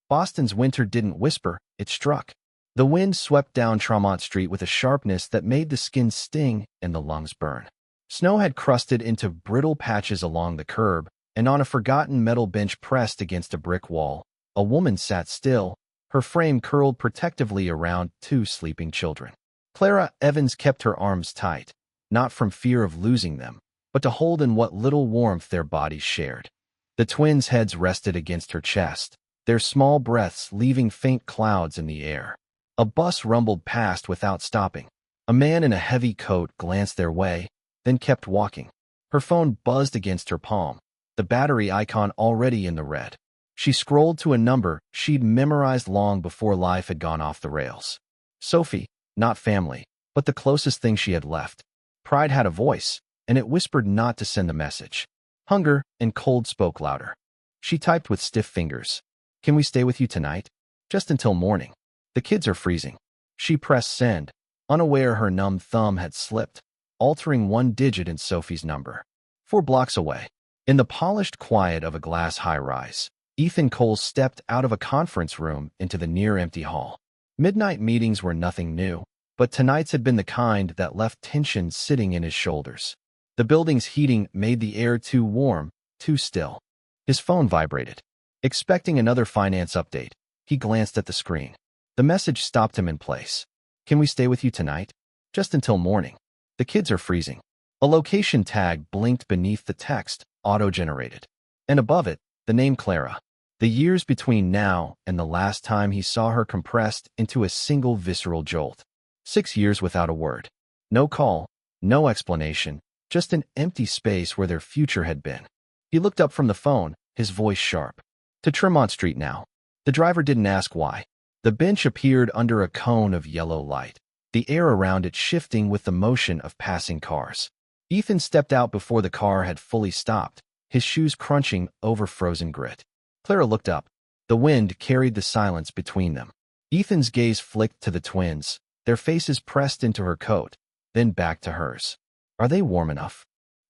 Boston's winter didn't whisper, it struck. The wind swept down Tremont Street with a sharpness that made the skin sting and the lungs burn. Snow had crusted into brittle patches along the curb, and on a forgotten metal bench pressed against a brick wall, a woman sat still, her frame curled protectively around two sleeping children. Clara Evans kept her arms tight, not from fear of losing them, but to hold in what little warmth their bodies shared. The twins' heads rested against her chest, their small breaths leaving faint clouds in the air. A bus rumbled past without stopping. A man in a heavy coat glanced their way, then kept walking. Her phone buzzed against her palm, the battery icon already in the red. She scrolled to a number she'd memorized long before life had gone off the rails. Sophie, not family, but the closest thing she had left. Pride had a voice, and it whispered not to send the message. Hunger and cold spoke louder. She typed with stiff fingers. Can we stay with you tonight? Just until morning. The kids are freezing. She pressed send, unaware her numb thumb had slipped, altering one digit in Sophie's number. 4 blocks away. In the polished quiet of a glass high-rise, Ethan Cole stepped out of a conference room into the near-empty hall. Midnight meetings were nothing new, but tonight's had been the kind that left tension sitting in his shoulders. The building's heating made the air too warm, too still. His phone vibrated. Expecting another finance update, he glanced at the screen. The message stopped him in place. Can we stay with you tonight? Just until morning. The kids are freezing. A location tag blinked beneath the text, auto-generated. And above it, the name Clara. The years between now and the last time he saw her compressed into a single visceral jolt. 6 years without a word. No call, no explanation, just an empty space where their future had been. He looked up from the phone, his voice sharp. To Tremont Street now. The driver didn't ask why. The bench appeared under a cone of yellow light, the air around it shifting with the motion of passing cars. Ethan stepped out before the car had fully stopped, his shoes crunching over frozen grit. Clara looked up. The wind carried the silence between them. Ethan's gaze flicked to the twins, their faces pressed into her coat, then back to hers. Are they warm enough?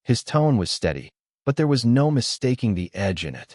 His tone was steady, but there was no mistaking the edge in it.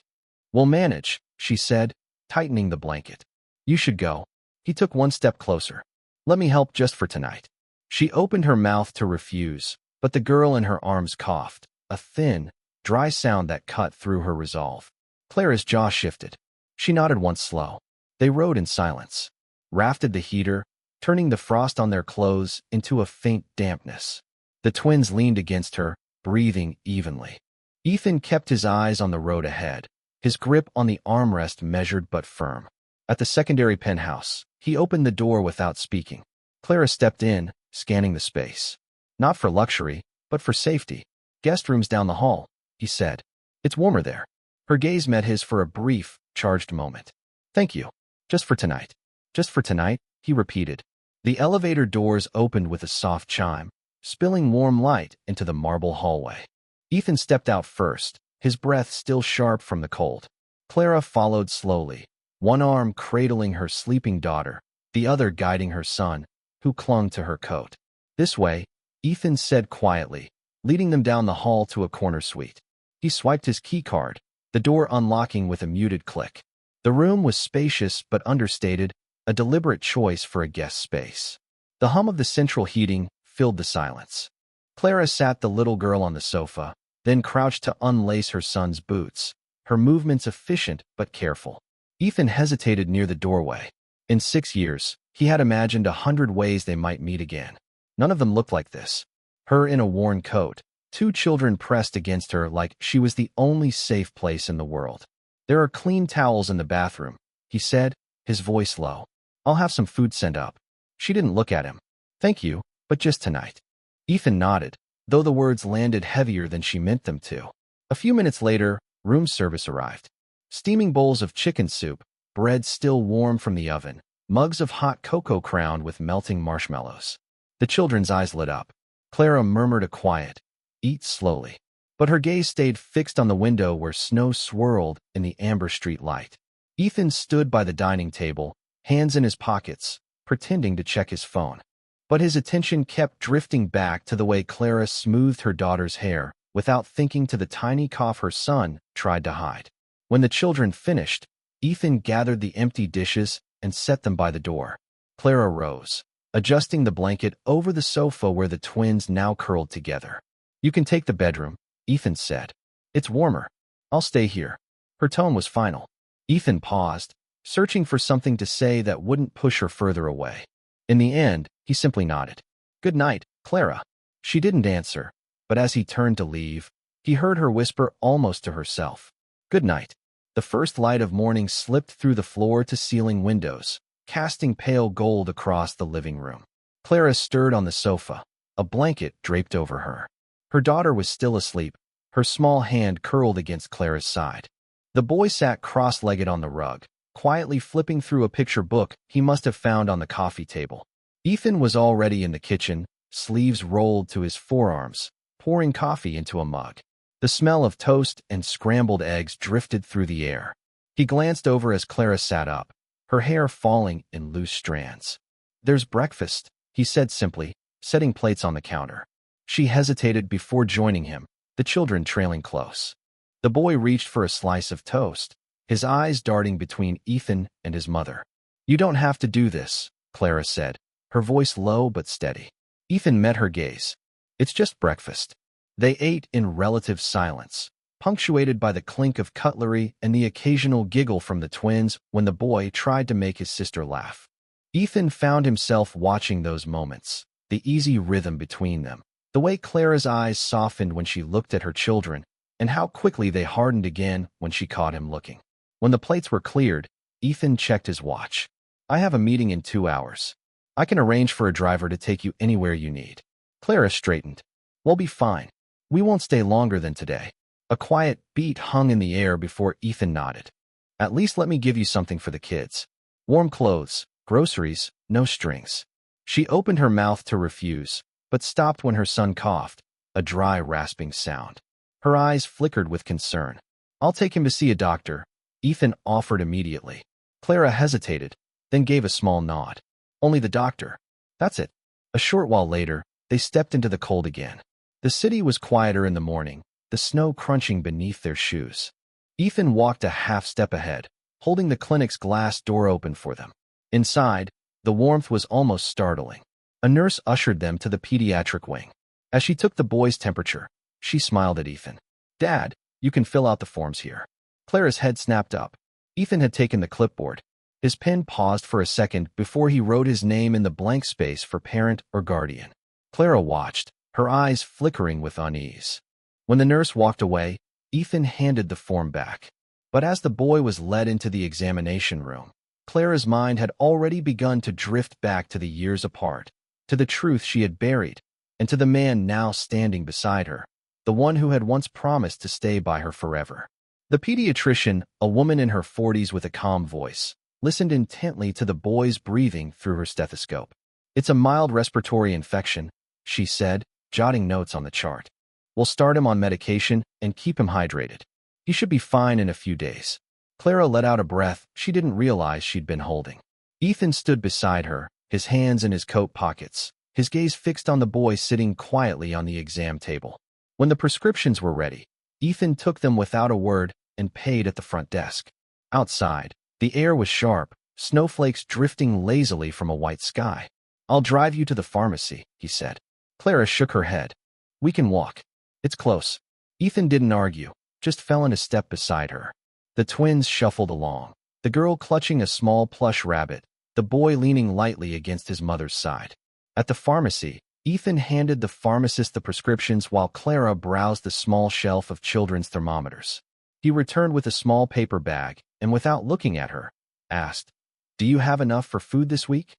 We'll manage, she said, tightening the blanket. You should go. He took one step closer. Let me help just for tonight. She opened her mouth to refuse, but the girl in her arms coughed, a thin, dry sound that cut through her resolve. Clara's jaw shifted. She nodded once slow. They rode in silence, rafted the heater, turning the frost on their clothes into a faint dampness. The twins leaned against her, breathing evenly. Ethan kept his eyes on the road ahead, his grip on the armrest measured but firm. At the secondary penthouse, he opened the door without speaking. Clara stepped in, scanning the space. Not for luxury, but for safety. Guest rooms down the hall, he said. It's warmer there. Her gaze met his for a brief, charged moment. Thank you. Just for tonight. Just for tonight, he repeated. The elevator doors opened with a soft chime, spilling warm light into the marble hallway. Ethan stepped out first, his breath still sharp from the cold. Clara followed slowly, one arm cradling her sleeping daughter, the other guiding her son, who clung to her coat. This way, Ethan said quietly, leading them down the hall to a corner suite. He swiped his keycard, the door unlocking with a muted click. The room was spacious but understated, a deliberate choice for a guest space. The hum of the central heating filled the silence. Clara sat the little girl on the sofa, then crouched to unlace her son's boots, her movements efficient but careful. Ethan hesitated near the doorway. In 6 years, he had imagined 100 ways they might meet again. None of them looked like this. Her in a worn coat, 2 children pressed against her like she was the only safe place in the world. There are clean towels in the bathroom, he said, his voice low. I'll have some food sent up. She didn't look at him. Thank you, but just tonight. Ethan nodded, though the words landed heavier than she meant them to. A few minutes later, room service arrived. Steaming bowls of chicken soup, bread still warm from the oven, mugs of hot cocoa crowned with melting marshmallows. The children's eyes lit up. Clara murmured a quiet, "Eat slowly." But her gaze stayed fixed on the window where snow swirled in the amber street light. Ethan stood by the dining table, hands in his pockets, pretending to check his phone. But his attention kept drifting back to the way Clara smoothed her daughter's hair, without thinking to the tiny cough her son tried to hide. When the children finished, Ethan gathered the empty dishes and set them by the door. Clara rose, adjusting the blanket over the sofa where the twins now curled together. "You can take the bedroom," Ethan said. "It's warmer. I'll stay here." Her tone was final. Ethan paused, searching for something to say that wouldn't push her further away. In the end, he simply nodded. "Good night, Clara." She didn't answer, but as he turned to leave, he heard her whisper almost to herself, "Good night." The first light of morning slipped through the floor-to-ceiling windows, casting pale gold across the living room. Clara stirred on the sofa, a blanket draped over her. Her daughter was still asleep, her small hand curled against Clara's side. The boy sat cross-legged on the rug, quietly flipping through a picture book he must have found on the coffee table. Ethan was already in the kitchen, sleeves rolled to his forearms, pouring coffee into a mug. The smell of toast and scrambled eggs drifted through the air. He glanced over as Clara sat up, her hair falling in loose strands. "There's breakfast," he said simply, setting plates on the counter. She hesitated before joining him, the children trailing close. The boy reached for a slice of toast, his eyes darting between Ethan and his mother. "You don't have to do this," Clara said, her voice low but steady. Ethan met her gaze. "It's just breakfast." They ate in relative silence, punctuated by the clink of cutlery and the occasional giggle from the twins when the boy tried to make his sister laugh. Ethan found himself watching those moments, the easy rhythm between them, the way Clara's eyes softened when she looked at her children, and how quickly they hardened again when she caught him looking. When the plates were cleared, Ethan checked his watch. "I have a meeting in 2 hours. I can arrange for a driver to take you anywhere you need." Clara straightened. "We'll be fine. We won't stay longer than today." A quiet beat hung in the air before Ethan nodded. "At least let me give you something for the kids. Warm clothes, groceries, no strings." She opened her mouth to refuse, but stopped when her son coughed, a dry, rasping sound. Her eyes flickered with concern. "I'll take him to see a doctor," Ethan offered immediately. Clara hesitated, then gave a small nod. "Only the doctor. That's it." A short while later, they stepped into the cold again. The city was quieter in the morning, the snow crunching beneath their shoes. Ethan walked a half step ahead, holding the clinic's glass door open for them. Inside, the warmth was almost startling. A nurse ushered them to the pediatric wing. As she took the boy's temperature, she smiled at Ethan. "Dad, you can fill out the forms here." Clara's head snapped up. Ethan had taken the clipboard. His pen paused for a second before he wrote his name in the blank space for parent or guardian. Clara watched, her eyes flickering with unease. When the nurse walked away, Ethan handed the form back. But as the boy was led into the examination room, Clara's mind had already begun to drift back to the years apart, to the truth she had buried, and to the man now standing beside her, the one who had once promised to stay by her forever. The pediatrician, a woman in her 40s with a calm voice, listened intently to the boy's breathing through her stethoscope. "It's a mild respiratory infection," she said, jotting notes on the chart. "We'll start him on medication and keep him hydrated. He should be fine in a few days." Clara let out a breath she didn't realize she'd been holding. Ethan stood beside her, his hands in his coat pockets, his gaze fixed on the boy sitting quietly on the exam table. When the prescriptions were ready, Ethan took them without a word and paid at the front desk. Outside, the air was sharp, snowflakes drifting lazily from a white sky. "I'll drive you to the pharmacy," he said. Clara shook her head. "We can walk. It's close." Ethan didn't argue, just fell in a step beside her. The twins shuffled along, the girl clutching a small plush rabbit, the boy leaning lightly against his mother's side. At the pharmacy, Ethan handed the pharmacist the prescriptions while Clara browsed the small shelf of children's thermometers. He returned with a small paper bag and, without looking at her, asked, "Do you have enough for food this week?"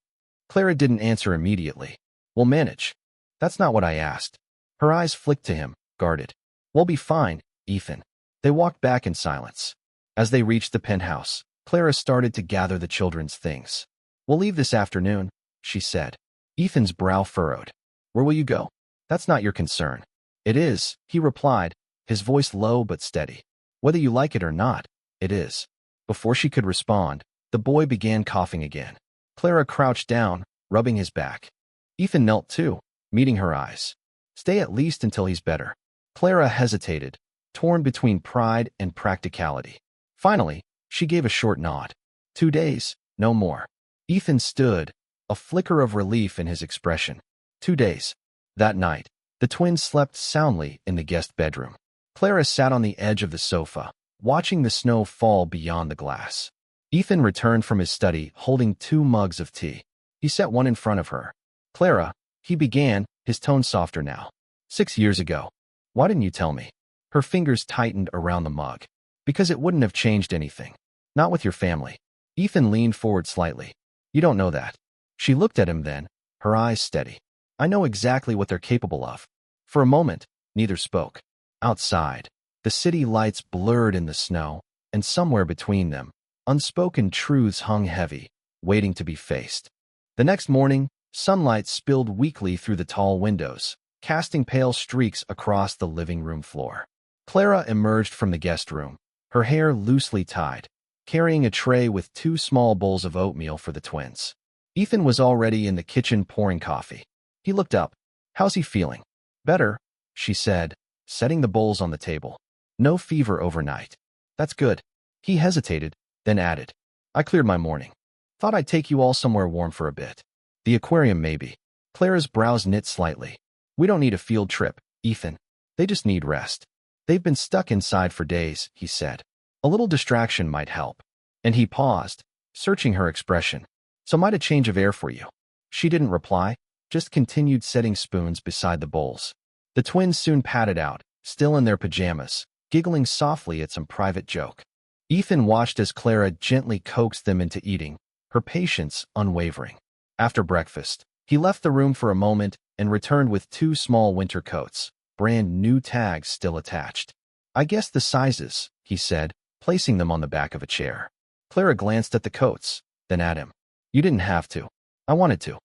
Clara didn't answer immediately. "We'll manage." "That's not what I asked." Her eyes flicked to him, guarded. "We'll be fine, Ethan." They walked back in silence. As they reached the penthouse, Clara started to gather the children's things. "We'll leave this afternoon," she said. Ethan's brow furrowed. "Where will you go?" "That's not your concern." "It is," he replied, his voice low but steady. "Whether you like it or not, it is." Before she could respond, the boy began coughing again. Clara crouched down, rubbing his back. Ethan knelt too, meeting her eyes. "Stay at least until he's better." Clara hesitated, torn between pride and practicality. Finally, She gave a short nod. 2 days, no more. Ethan stood, a flicker of relief in his expression. 2 days. That night, the twins slept soundly in the guest bedroom. Clara sat on the edge of the sofa, watching the snow fall beyond the glass. Ethan returned from his study holding 2 mugs of tea. He set one in front of her. Clara, he began, his tone softer now. 6 years ago. Why didn't you tell me? Her fingers tightened around the mug. Because it wouldn't have changed anything. Not with your family. Ethan leaned forward slightly. You don't know that. She looked at him then, her eyes steady. I know exactly what they're capable of. For a moment, neither spoke. Outside, the city lights blurred in the snow, and somewhere between them, unspoken truths hung heavy, waiting to be faced. The next morning, sunlight spilled weakly through the tall windows, casting pale streaks across the living room floor. Clara emerged from the guest room, her hair loosely tied, carrying a tray with 2 small bowls of oatmeal for the twins. Ethan was already in the kitchen pouring coffee. He looked up. How's he feeling? Better, she said, setting the bowls on the table. No fever overnight. That's good. He hesitated, then added. I cleared my morning. Thought I'd take you all somewhere warm for a bit. The aquarium maybe. Clara's brows knit slightly. We don't need a field trip, Ethan. They just need rest. They've been stuck inside for days, he said. A little distraction might help. And he paused, searching her expression. So might a change of air for you. She didn't reply, just continued setting spoons beside the bowls. The twins soon padded out, still in their pajamas, giggling softly at some private joke. Ethan watched as Clara gently coaxed them into eating, her patience unwavering. After breakfast, he left the room for a moment and returned with 2 small winter coats, brand new tags still attached. I guess the sizes, he said, placing them on the back of a chair. Clara glanced at the coats, then at him. You didn't have to. I wanted to.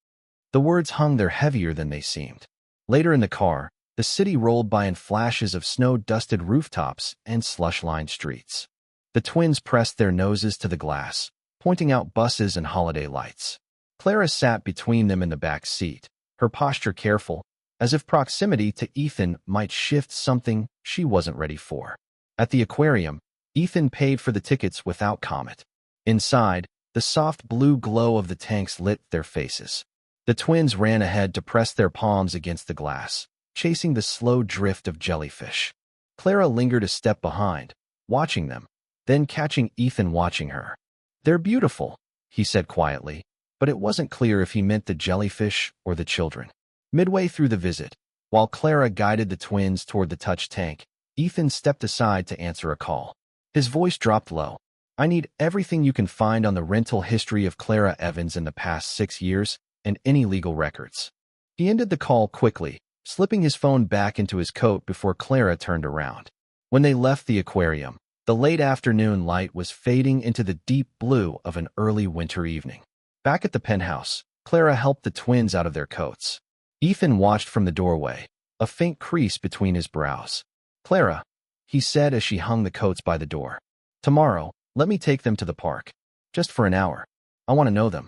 The words hung there heavier than they seemed. Later in the car, the city rolled by in flashes of snow-dusted rooftops and slush-lined streets. The twins pressed their noses to the glass, pointing out buses and holiday lights. Clara sat between them in the back seat, her posture careful, as if proximity to Ethan might shift something she wasn't ready for. At the aquarium, Ethan paid for the tickets without comment. Inside, the soft blue glow of the tanks lit their faces. The twins ran ahead to press their palms against the glass, chasing the slow drift of jellyfish. Clara lingered a step behind, watching them, then catching Ethan watching her. They're beautiful, he said quietly, but it wasn't clear if he meant the jellyfish or the children. Midway through the visit, while Clara guided the twins toward the touch tank, Ethan stepped aside to answer a call. His voice dropped low. I need everything you can find on the rental history of Clara Evans in the past 6 years, and any legal records. He ended the call quickly, slipping his phone back into his coat before Clara turned around. When they left the aquarium, the late afternoon light was fading into the deep blue of an early winter evening. Back at the penthouse, Clara helped the twins out of their coats. Ethan watched from the doorway, a faint crease between his brows. Clara, he said as she hung the coats by the door. Tomorrow, let me take them to the park. Just for an hour. I want to know them.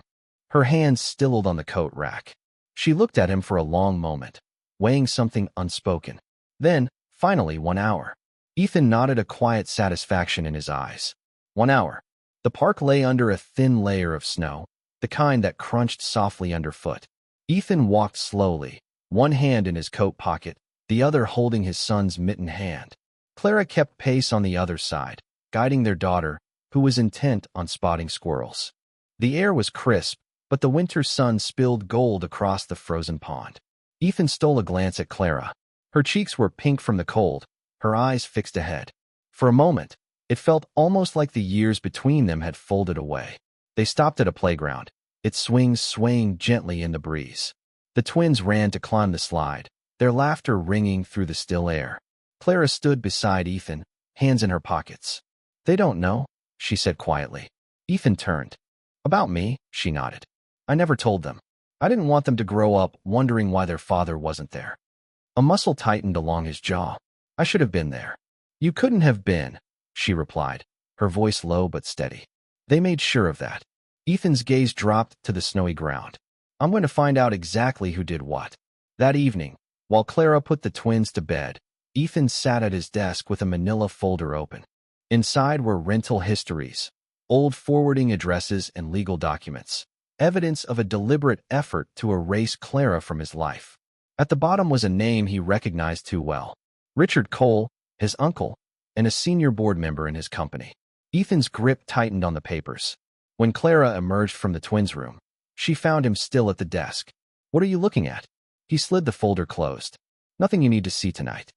Her hands stilled on the coat rack. She looked at him for a long moment, weighing something unspoken. Then, finally, 1 hour. Ethan nodded, a quiet satisfaction in his eyes. 1 hour. The park lay under a thin layer of snow, the kind that crunched softly underfoot. Ethan walked slowly, one hand in his coat pocket, the other holding his son's mittened hand. Clara kept pace on the other side, guiding their daughter, who was intent on spotting squirrels. The air was crisp, but the winter sun spilled gold across the frozen pond. Ethan stole a glance at Clara. Her cheeks were pink from the cold, her eyes fixed ahead. For a moment, it felt almost like the years between them had folded away. They stopped at a playground, its swings swaying gently in the breeze. The twins ran to climb the slide, their laughter ringing through the still air. Clara stood beside Ethan, hands in her pockets. They don't know, she said quietly. Ethan turned. About me, she nodded. I never told them. I didn't want them to grow up wondering why their father wasn't there. A muscle tightened along his jaw. I should have been there. You couldn't have been, she replied, her voice low but steady. They made sure of that. Ethan's gaze dropped to the snowy ground. I'm going to find out exactly who did what. That evening, while Clara put the twins to bed, Ethan sat at his desk with a manila folder open. Inside were rental histories, old forwarding addresses and legal documents, evidence of a deliberate effort to erase Clara from his life. At the bottom was a name he recognized too well. Richard Cole, his uncle, and a senior board member in his company. Ethan's grip tightened on the papers. When Clara emerged from the twins' room, she found him still at the desk. "What are you looking at?" He slid the folder closed. "Nothing you need to see tonight."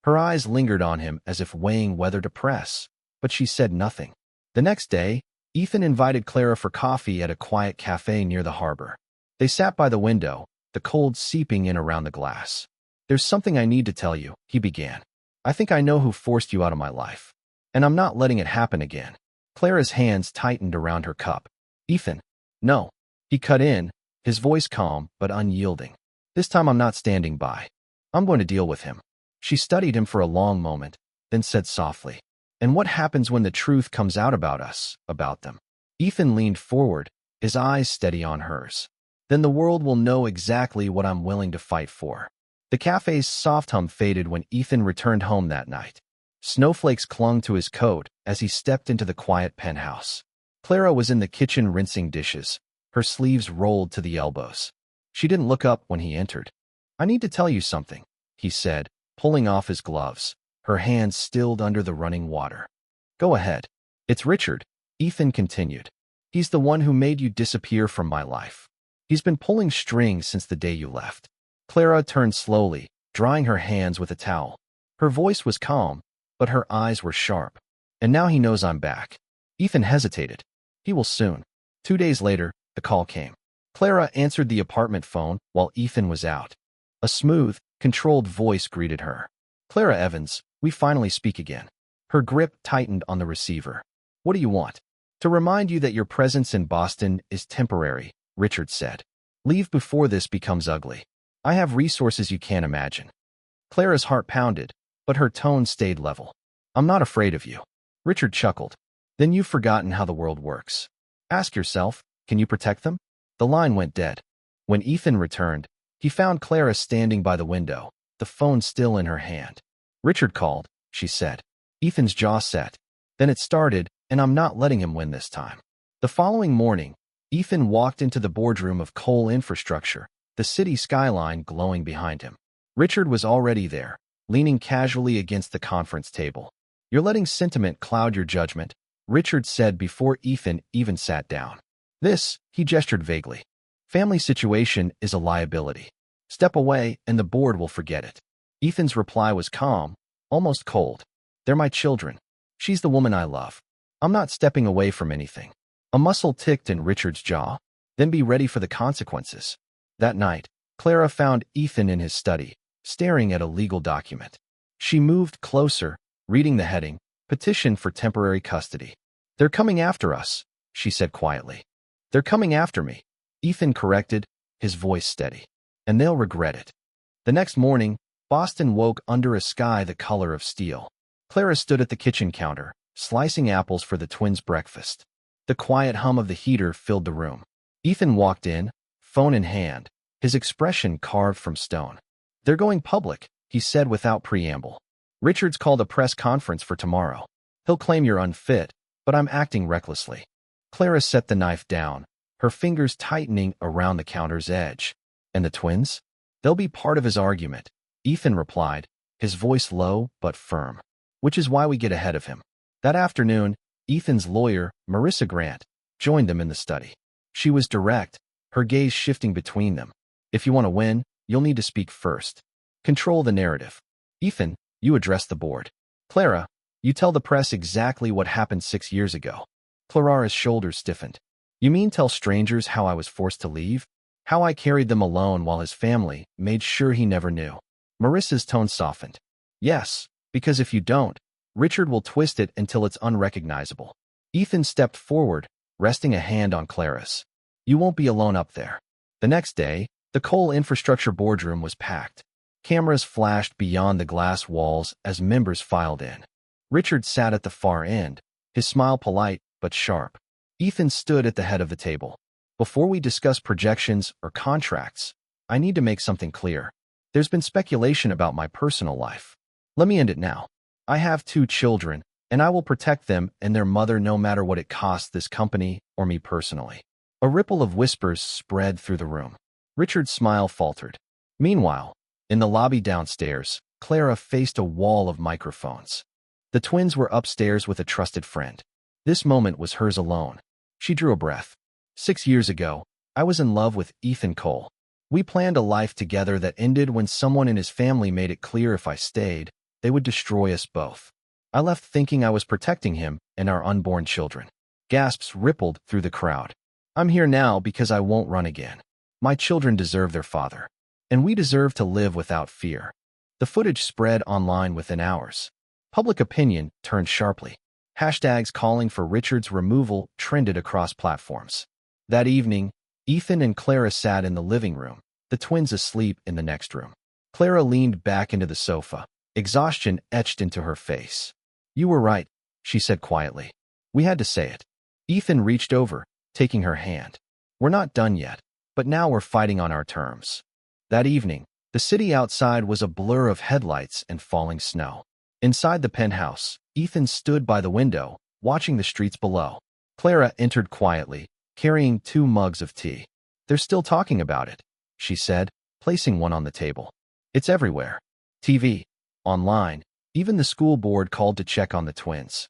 Her eyes lingered on him as if weighing whether to press, but she said nothing. The next day, Ethan invited Clara for coffee at a quiet cafe near the harbor. They sat by the window, the cold seeping in around the glass. "There's something I need to tell you," he began. "I think I know who forced you out of my life, and I'm not letting it happen again." Clara's hands tightened around her cup. "Ethan, no." He cut in, his voice calm but unyielding. "This time I'm not standing by. I'm going to deal with him." She studied him for a long moment, then said softly, "And what happens when the truth comes out about us, about them?" Ethan leaned forward, his eyes steady on hers. "Then the world will know exactly what I'm willing to fight for." The cafe's soft hum faded when Ethan returned home that night. Snowflakes clung to his coat as he stepped into the quiet penthouse. Clara was in the kitchen rinsing dishes, her sleeves rolled to the elbows. She didn't look up when he entered. "I need to tell you something," he said, pulling off his gloves, her hands stilled under the running water. "Go ahead." "It's Richard," Ethan continued. "He's the one who made you disappear from my life. He's been pulling strings since the day you left." Clara turned slowly, drying her hands with a towel. Her voice was calm, but her eyes were sharp. "And now he knows I'm back." Ethan hesitated. "He will soon." 2 days later, the call came. Clara answered the apartment phone while Ethan was out. A smooth, controlled voice greeted her. "Clara Evans, we finally speak again." Her grip tightened on the receiver. "What do you want?" "To remind you that your presence in Boston is temporary," Richard said. "Leave before this becomes ugly. I have resources you can't imagine." Clara's heart pounded, but her tone stayed level. "I'm not afraid of you." Richard chuckled. "Then you've forgotten how the world works. Ask yourself, can you protect them?" The line went dead. When Ethan returned, he found Clara standing by the window, the phone still in her hand. "Richard called," she said. Ethan's jaw set. "Then it started, and I'm not letting him win this time." The following morning, Ethan walked into the boardroom of Cole Infrastructure, the city skyline glowing behind him. Richard was already there, leaning casually against the conference table. "You're letting sentiment cloud your judgment," Richard said before Ethan even sat down. "This," he gestured vaguely. "Family situation is a liability. Step away and the board will forget it." Ethan's reply was calm, almost cold. "They're my children. She's the woman I love. I'm not stepping away from anything." A muscle ticked in Richard's jaw. "Then be ready for the consequences." That night, Clara found Ethan in his study, staring at a legal document. She moved closer, reading the heading, "Petition for Temporary Custody." "They're coming after us," she said quietly. "They're coming after me," Ethan corrected, his voice steady. "And they'll regret it." The next morning, Boston woke under a sky the color of steel. Clara stood at the kitchen counter, slicing apples for the twins' breakfast. The quiet hum of the heater filled the room. Ethan walked in, phone in hand, his expression carved from stone. "They're going public," he said without preamble. "Richard's called a press conference for tomorrow. He'll claim you're unfit, but I'm acting recklessly." Clara set the knife down, her fingers tightening around the counter's edge. "And the twins? They'll be part of his argument," Ethan replied, his voice low but firm. "Which is why we get ahead of him." That afternoon, Ethan's lawyer, Marissa Grant, joined them in the study. She was direct, her gaze shifting between them. "If you want to win, you'll need to speak first. Control the narrative. Ethan, you address the board. Clara, you tell the press exactly what happened 6 years ago." Clara's shoulders stiffened. "You mean tell strangers how I was forced to leave? How I carried them alone while his family made sure he never knew?" Marissa's tone softened. "Yes, because if you don't, Richard will twist it until it's unrecognizable." Ethan stepped forward, resting a hand on Clara's. "You won't be alone up there." The next day, the Cole Infrastructure boardroom was packed. Cameras flashed beyond the glass walls as members filed in. Richard sat at the far end, his smile polite but sharp. Ethan stood at the head of the table. "Before we discuss projections or contracts, I need to make something clear. There's been speculation about my personal life. Let me end it now. I have 2 children, and I will protect them and their mother no matter what it costs this company or me personally." A ripple of whispers spread through the room. Richard's smile faltered. Meanwhile, in the lobby downstairs, Clara faced a wall of microphones. The twins were upstairs with a trusted friend. This moment was hers alone. She drew a breath. 6 years ago, I was in love with Ethan Cole. We planned a life together that ended when someone in his family made it clear if I stayed, they would destroy us both. I left thinking I was protecting him and our unborn children. Gasps rippled through the crowd. I'm here now because I won't run again. My children deserve their father. And we deserve to live without fear. The footage spread online within hours. Public opinion turned sharply. Hashtags calling for Richard's removal trended across platforms. That evening, Ethan and Clara sat in the living room, the twins asleep in the next room. Clara leaned back into the sofa, exhaustion etched into her face. "You were right," she said quietly. "We had to say it." Ethan reached over, taking her hand. "We're not done yet, but now we're fighting on our terms." That evening, the city outside was a blur of headlights and falling snow. Inside the penthouse, Ethan stood by the window, watching the streets below. Clara entered quietly, carrying 2 mugs of tea. "They're still talking about it," she said, placing one on the table. "It's everywhere. TV, online, even the school board called to check on the twins."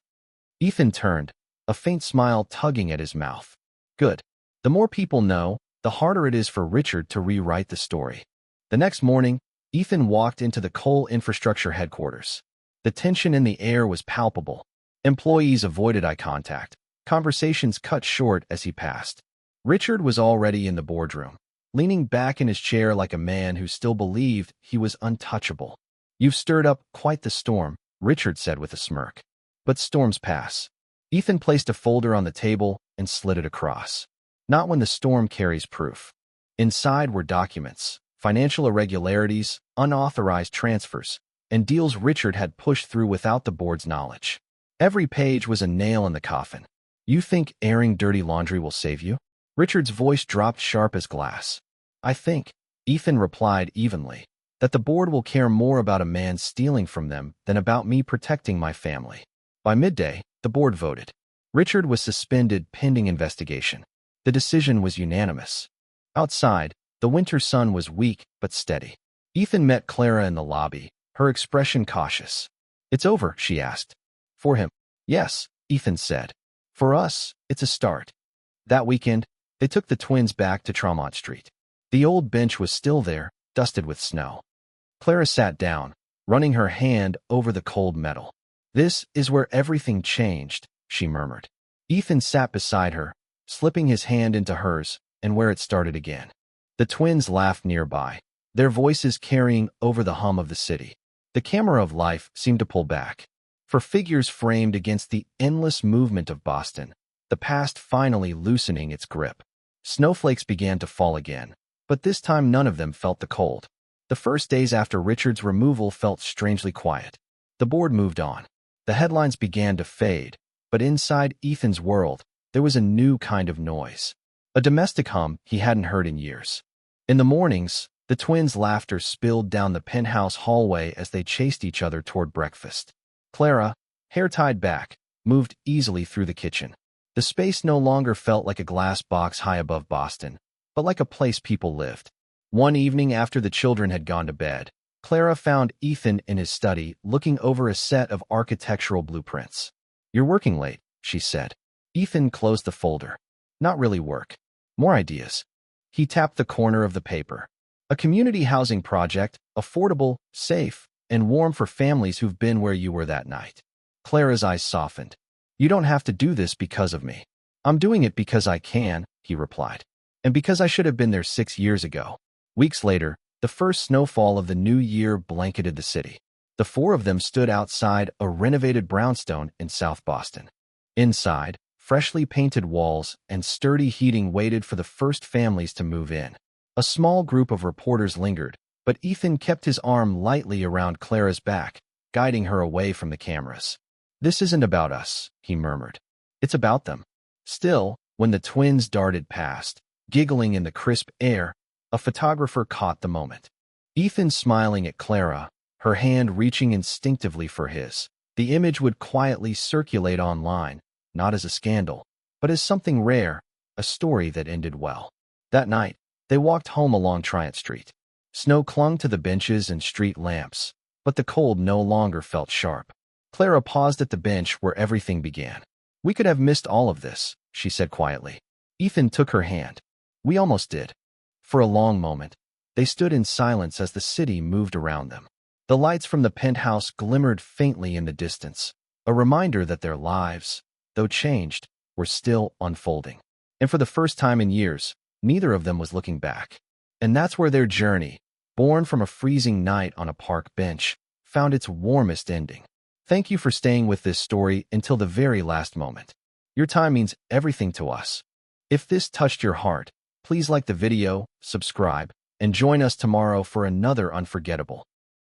Ethan turned, a faint smile tugging at his mouth. "Good. The more people know, the harder it is for Richard to rewrite the story." The next morning, Ethan walked into the Cole Infrastructure headquarters. The tension in the air was palpable. Employees avoided eye contact. Conversations cut short as he passed. Richard was already in the boardroom, leaning back in his chair like a man who still believed he was untouchable. "You've stirred up quite the storm," Richard said with a smirk. "But storms pass." Ethan placed a folder on the table and slid it across. "Not when the storm carries proof." Inside were documents, financial irregularities, unauthorized transfers, and deals Richard had pushed through without the board's knowledge. Every page was a nail in the coffin. "You think airing dirty laundry will save you?" Richard's voice dropped sharp as glass. "I think," Ethan replied evenly, "that the board will care more about a man stealing from them than about me protecting my family." By midday, the board voted. Richard was suspended pending investigation. The decision was unanimous. Outside, the winter sun was weak but steady. Ethan met Clara in the lobby, her expression cautious. "It's over?" she asked. "For him." "Yes," Ethan said. "For us, it's a start." That weekend, they took the twins back to Tremont Street. The old bench was still there, dusted with snow. Clara sat down, running her hand over the cold metal. "This is where everything changed," she murmured. Ethan sat beside her, slipping his hand into hers, and where it started again. The twins laughed nearby, their voices carrying over the hum of the city. The camera of life seemed to pull back. For figures framed against the endless movement of Boston, the past finally loosening its grip. Snowflakes began to fall again, but this time none of them felt the cold. The first days after Richard's removal felt strangely quiet. The board moved on. The headlines began to fade, but inside Ethan's world, there was a new kind of noise. A domestic hum he hadn't heard in years. In the mornings, the twins' laughter spilled down the penthouse hallway as they chased each other toward breakfast. Clara, hair tied back, moved easily through the kitchen. The space no longer felt like a glass box high above Boston, but like a place people lived. One evening after the children had gone to bed, Clara found Ethan in his study looking over a set of architectural blueprints. "You're working late," she said. Ethan closed the folder. "Not really work. More ideas." He tapped the corner of the paper. "A community housing project, affordable, safe, and warm for families who've been where you were that night." Clara's eyes softened. "You don't have to do this because of me. I'm doing it because I can," he replied. "And because I should have been there 6 years ago." Weeks later, the first snowfall of the new year blanketed the city. The 4 of them stood outside a renovated brownstone in South Boston. Inside, freshly painted walls and sturdy heating waited for the first families to move in. A small group of reporters lingered, but Ethan kept his arm lightly around Clara's back, guiding her away from the cameras. "This isn't about us," he murmured. "It's about them." Still, when the twins darted past, giggling in the crisp air, a photographer caught the moment. Ethan smiling at Clara, her hand reaching instinctively for his. The image would quietly circulate online, not as a scandal, but as something rare, a story that ended well. That night, they walked home along Triant Street. Snow clung to the benches and street lamps, but the cold no longer felt sharp. Clara paused at the bench where everything began. "We could have missed all of this," she said quietly. Ethan took her hand. "We almost did." For a long moment, they stood in silence as the city moved around them. The lights from the penthouse glimmered faintly in the distance, a reminder that their lives, though changed, were still unfolding. And for the first time in years, neither of them was looking back. And that's where their journey, born from a freezing night on a park bench, found its warmest ending. Thank you for staying with this story until the very last moment. Your time means everything to us. If this touched your heart, please like the video, subscribe, and join us tomorrow for another unforgettable